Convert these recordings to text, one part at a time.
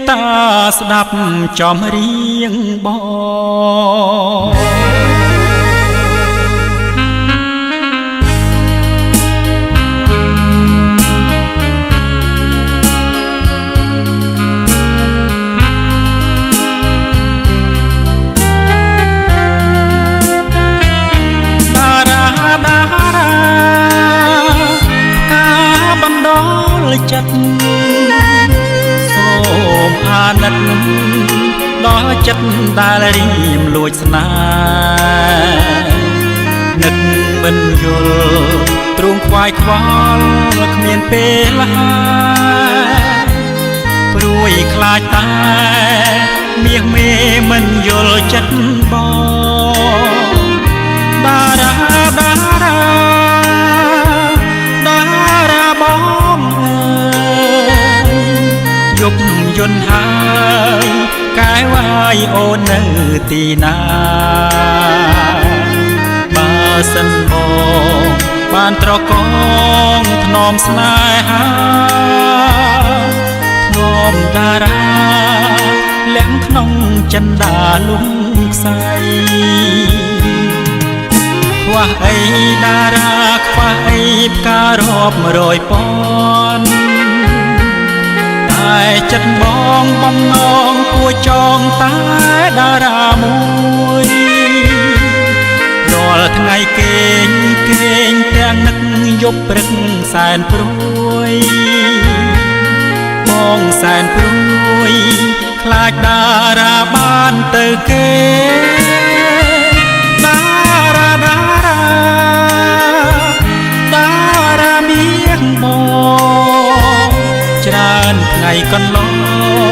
តាស្ដាប់ចំរៀងបងចិត្តសូមអាណិតដល់ចិត្តដែលរៀមលួចស្នេហ៍នឹកមិនយល់ទ្រូងខ្វាយខ្វល់គ្មានពេលហើយព្រួយខ្លាចតែមាសមេមិនយល់ចិត្តបងតារាតារាតារាបងយប់យន្តហើយកែវាយអូននៅទីណាបើសិនបងបានត្រកងធ្នមស្នេហាធ្នមតារាលាក់ក្នុងចិន្តាលំខ្សែខ្វះអីតារាខ្វះអីផ្ការាប់100ពាន់តែចិត្តបងបំណងគួរចងតែតារាមួយរាល់ថ្ងៃគេងទាំងនឹកយប់ព្រឹកសែនព្រួយបងសែនព្រួយខ្លាចតារាបានទៅគេតារាមាសបងច្រើនថ្ងៃកន្ល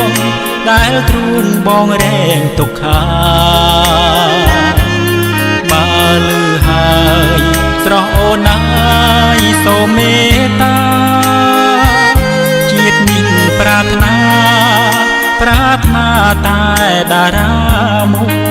ងដែលទ្រូងបងរែងទុក្ខាបើលឺហើយស្រស់អូនណាយសូមមេត្តាជាតិនេះប្រាថ្នាតែតារាមួយ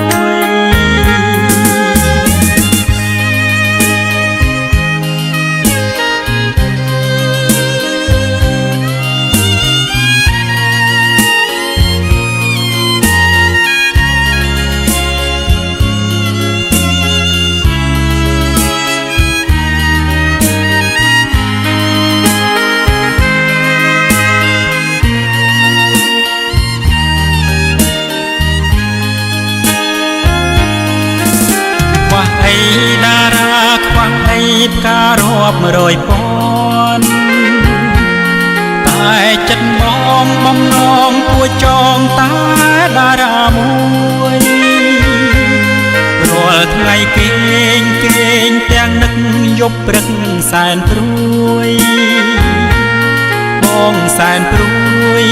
តារាខ្វះអីផ្ការាប់100ពាន់តែចិត្តបងបំណងគួរចងតែតារាមួយរាល់ថ្ងៃគេងទាំងនឹកយប់ព្រឹកសែនព្រួយបងសែនព្រួយ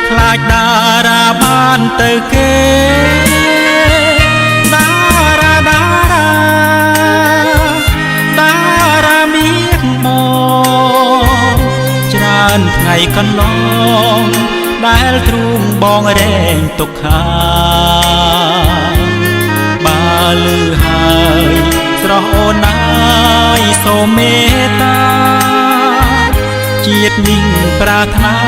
ខ្លាចតារាបានទៅគេថ្ងៃកន្លងដែលទ្រូងបងរែងទុក្ខាបើលឺហើយស្រស់អូនណាយសូមមេត្តាជាតិនេះប្រាថ្នា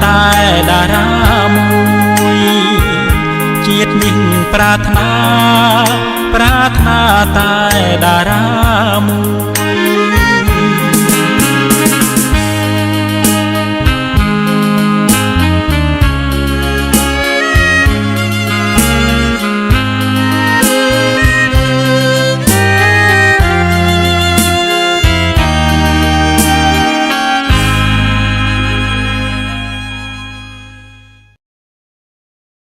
តែតារាមួយជាតិនេះប្រាថ្នាតែតារា